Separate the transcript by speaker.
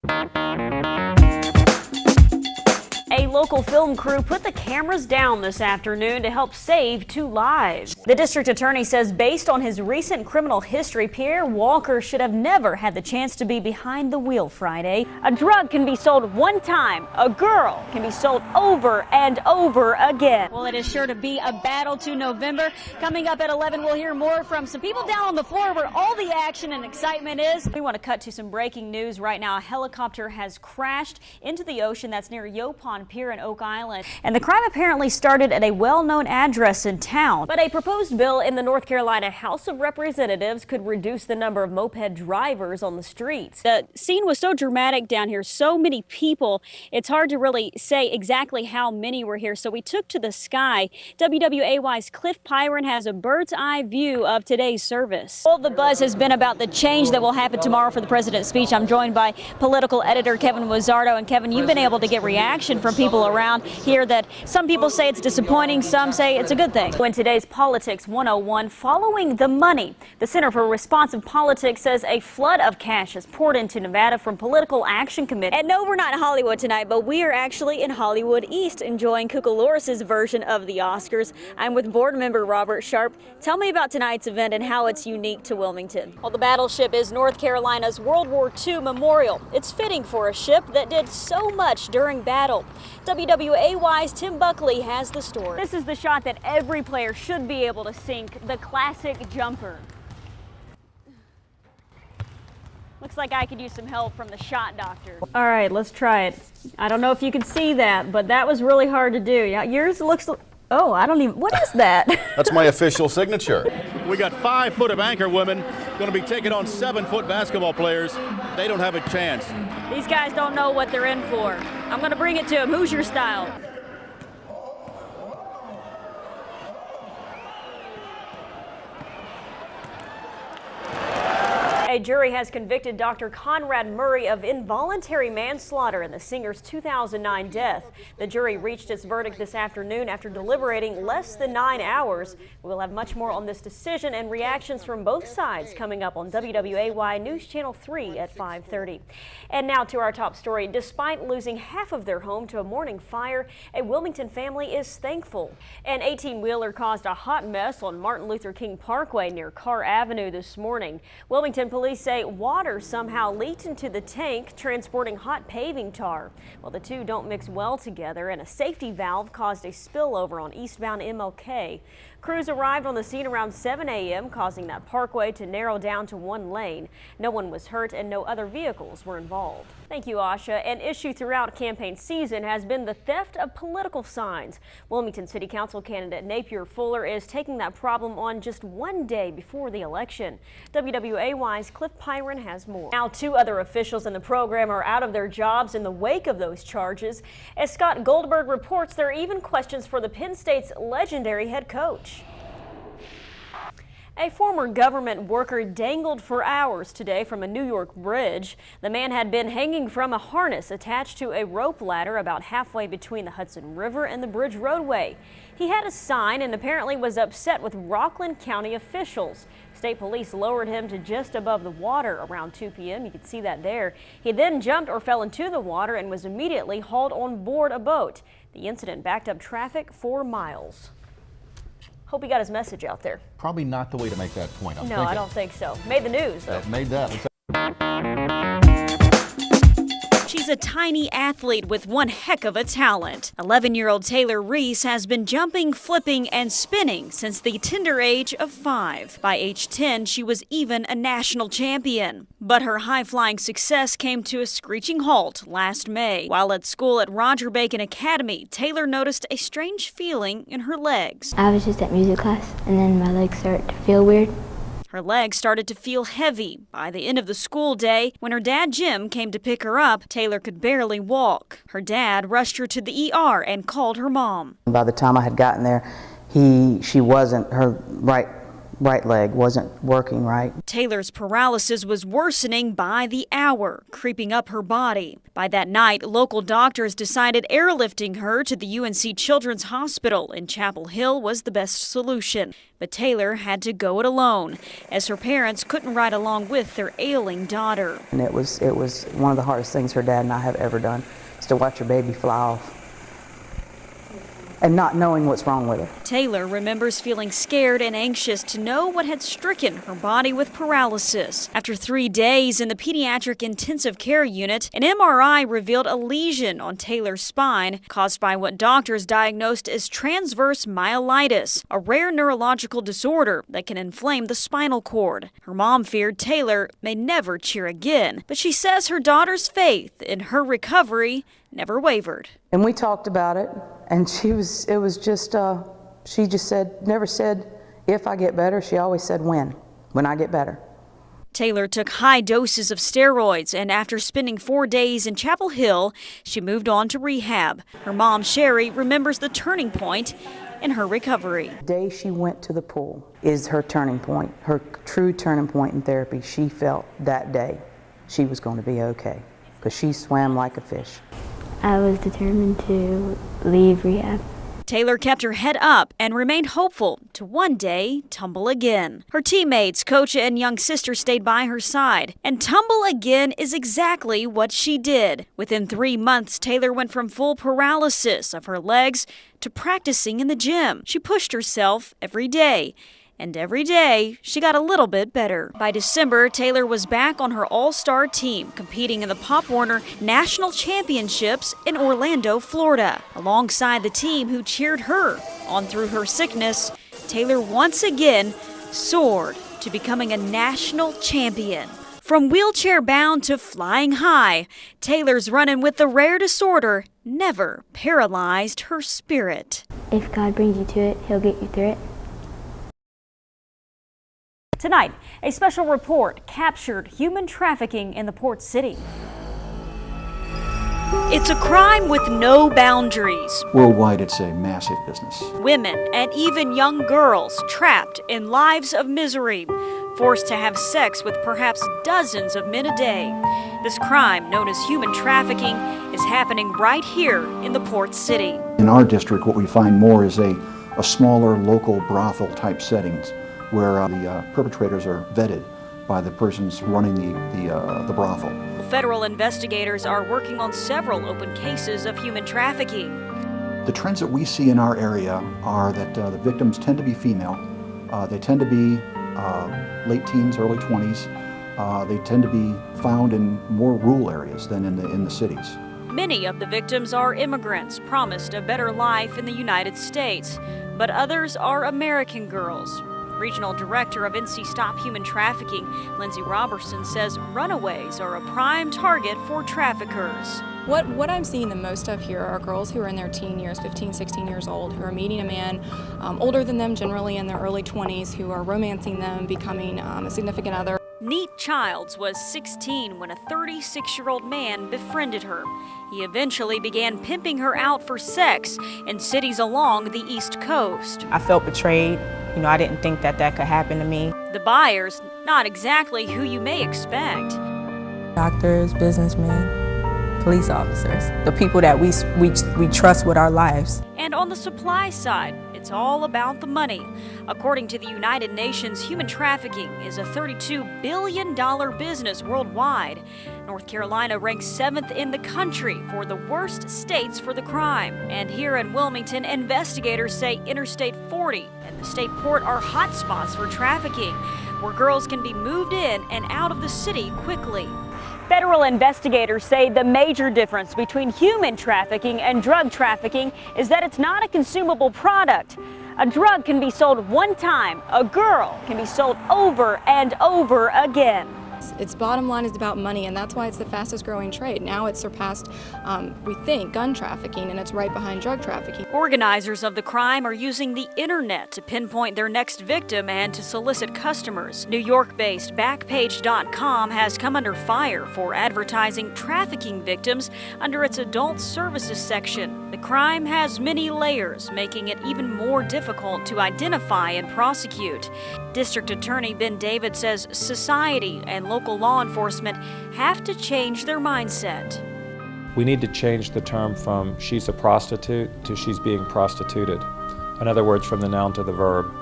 Speaker 1: A local film crew put the cameras down this afternoon to help save 2 lives. The district attorney says based on his recent criminal history, Pierre Walker should have never had the chance to be behind the wheel Friday. A drug can be sold one time. A girl can be sold over and over again. Well, it is sure to be a battle to November. Coming up at 11, we'll hear more from some people down on the floor where all the action and excitement is. We want to cut to some breaking news right now. A helicopter has crashed into the ocean. That's near Yopon Pier in Oak Island. And the crime apparently started at a well-known address in town. But a proposed bill in the North Carolina House of Representatives could reduce the number of moped drivers on the streets. The scene was so dramatic down here, so many people, it's hard to really say exactly how many were here. So we took to the sky. WWAY's Cliff Pyron has a bird's eye view of today's service. All the buzz has been about the change that will happen tomorrow for the president's speech. I'm joined by political editor Kevin Wizzardo. And Kevin, you've been able to get reaction from people around here that some people say it's disappointing, some say it's a good thing. In today's Politics 101, following the money, the Center for Responsive Politics says a flood of cash has poured into Nevada from Political Action Committee. And no, we're not in Hollywood tonight, but we are actually in Hollywood East enjoying Cucaloris's version of the Oscars. I'm with board member Robert Sharp. Tell me about tonight's event and how it's unique to Wilmington. Well, the battleship is North Carolina's World War II memorial. It's fitting for a ship that did so much during battle. WWAY's Tim Buckley has the story. This is the shot that every player should be able to sink, the classic jumper. Looks like I could use some help from the shot doctor. All right, let's try it. I don't know if you can see that, but that was really hard to do. Yeah, yours looks, oh, I don't even, what is that?
Speaker 2: That's my official signature.
Speaker 3: We got 5 foot of anchor women going to be taking on 7 foot basketball players. They don't have a chance.
Speaker 1: These guys don't know what they're in for. I'm going to bring it to them. Who's your style? A jury has convicted Dr. Conrad Murray of involuntary manslaughter in the singer's 2009 death. The jury reached its verdict this afternoon after deliberating less than 9 hours. We'll have much more on this decision and reactions from both sides coming up on WWAY News Channel 3 at 5:30. And now to our top story. Despite losing half of their home to a morning fire, a Wilmington family is thankful. An 18-wheeler caused a hot mess on Martin Luther King Parkway near Carr Avenue this morning. Wilmington police say water somehow leaked into the tank transporting hot paving tar. Well, the two don't mix well together, and a safety valve caused a spillover on eastbound MLK. Crews arrived on the scene around 7 a.m., causing that parkway to narrow down to 1 lane. No one was hurt and no other vehicles were involved. Thank you, Asha. An issue throughout campaign season has been the theft of political signs. Wilmington City Council candidate Napier Fuller is taking that problem on just 1 day before the election. WWAY's Cliff Pyron has more. Now, 2 other officials in the program are out of their jobs in the wake of those charges. As Scott Goldberg reports, there are even questions for the Penn State's legendary head coach. A former government worker dangled for hours today from a New York bridge. The man had been hanging from a harness attached to a rope ladder about halfway between the Hudson River and the bridge roadway. He had a sign and apparently was upset with Rockland County officials. State police lowered him to just above the water around 2 p.m. You can see that there. He then jumped or fell into the water and was immediately hauled on board a boat. The incident backed up traffic for miles. Hope he got his message out there.
Speaker 2: Probably not the way to make that point.
Speaker 1: No, I don't think so. Made the news, though.
Speaker 2: Made that.
Speaker 1: She's a tiny athlete with one heck of a talent. 11-year-old Taylor Reese has been jumping, flipping, and spinning since the tender age of 5. By age 10, she was even a national champion. But her high-flying success came to a screeching halt last May. While at school at Roger Bacon Academy, Taylor noticed a strange feeling in her legs.
Speaker 4: I was just at music class, and then my legs started to feel weird.
Speaker 1: Her legs started to feel heavy. By the end of the school day, when her dad Jim came to pick her up, Taylor could barely walk. Her dad rushed her to the ER and called her mom.
Speaker 5: By the time I had gotten there, her right right leg wasn't working right.
Speaker 1: Taylor's paralysis was worsening by the hour, creeping up her body. By that night, local doctors decided airlifting her to the UNC Children's Hospital in Chapel Hill was the best solution. But Taylor had to go it alone, as her parents couldn't ride along with their ailing daughter.
Speaker 5: And it was one of the hardest things her dad and I have ever done, is to watch her baby fly off and not knowing what's wrong with her.
Speaker 1: Taylor remembers feeling scared and anxious to know what had stricken her body with paralysis. After 3 days in the pediatric intensive care unit, an MRI revealed a lesion on Taylor's spine caused by what doctors diagnosed as transverse myelitis, a rare neurological disorder that can inflame the spinal cord. Her mom feared Taylor may never cheer again, but she says her daughter's faith in her recovery never wavered.
Speaker 5: And we talked about it, and she just said, never said, if I get better, she always said when I get better.
Speaker 1: Taylor took high doses of steroids, and after spending 4 days in Chapel Hill, she moved on to rehab. Her mom, Sherry, remembers the turning point in her recovery.
Speaker 5: The day she went to the pool is her turning point, her true turning point in therapy. She felt that day she was going to be okay, because she swam like a fish.
Speaker 4: I was determined to leave rehab.
Speaker 1: Taylor kept her head up and remained hopeful to one day tumble again. Her teammates, coach, and young sister stayed by her side. And tumble again is exactly what she did. Within 3 months, Taylor went from full paralysis of her legs to practicing in the gym. She pushed herself every day. And every day, she got a little bit better. By December, Taylor was back on her all-star team, competing in the Pop Warner National Championships in Orlando, Florida. Alongside the team who cheered her on through her sickness, Taylor once again soared to becoming a national champion. From wheelchair-bound to flying high, Taylor's run-in with the rare disorder never paralyzed her spirit.
Speaker 4: If God brings you to it, He'll get you through it.
Speaker 1: Tonight, a special report captured human trafficking in the port city. It's a crime with no boundaries.
Speaker 6: Worldwide, it's a massive business.
Speaker 1: Women and even young girls trapped in lives of misery, forced to have sex with perhaps dozens of men a day. This crime, known as human trafficking, is happening right here in the port city.
Speaker 6: In our district, what we find more is a smaller local brothel type settings, where the perpetrators are vetted by the persons running the brothel.
Speaker 1: Federal investigators are working on several open cases of human trafficking.
Speaker 6: The trends that we see in our area are that the victims tend to be female. They tend to be late teens, early 20s. They tend to be found in more rural areas than in the cities.
Speaker 1: Many of the victims are immigrants promised a better life in the United States, but others are American girls. Regional Director of NC Stop Human Trafficking, Lindsay Robertson, says runaways are a prime target for traffickers.
Speaker 7: What I'm seeing the most of here are girls who are in their teen years, 15, 16 years old, who are meeting a man older than them, generally in their early 20s, who are romancing them, becoming a significant other.
Speaker 1: Neat Childs was 16 when a 36-year-old man befriended her. He eventually began pimping her out for sex in cities along the East Coast.
Speaker 8: I felt betrayed. You know, I didn't think that could happen to me.
Speaker 1: The buyers, not exactly who you may expect.
Speaker 8: Doctors, businessmen, police officers, the people that we trust with our lives.
Speaker 1: And on the supply side, it's all about the money. According to the United Nations, human trafficking is a $32 billion business worldwide. North Carolina ranks 7th in the country for the worst states for the crime. And here in Wilmington, investigators say Interstate 40 and the state port are hot spots for trafficking, where girls can be moved in and out of the city quickly. Federal investigators say the major difference between human trafficking and drug trafficking is that it's not a consumable product. A drug can be sold one time. A girl can be sold over and over again.
Speaker 7: Its bottom line is about money, and that's why it's the fastest growing trade. Now it's surpassed, we think, gun trafficking, and it's right behind drug trafficking.
Speaker 1: Organizers of the crime are using the internet to pinpoint their next victim and to solicit customers. New York-based Backpage.com has come under fire for advertising trafficking victims under its adult services section. The crime has many layers, making it even more difficult to identify and prosecute. District Attorney Ben David says society and local law enforcement have to change their mindset.
Speaker 9: We need to change the term from she's a prostitute to she's being prostituted. In other words, from the noun to the verb.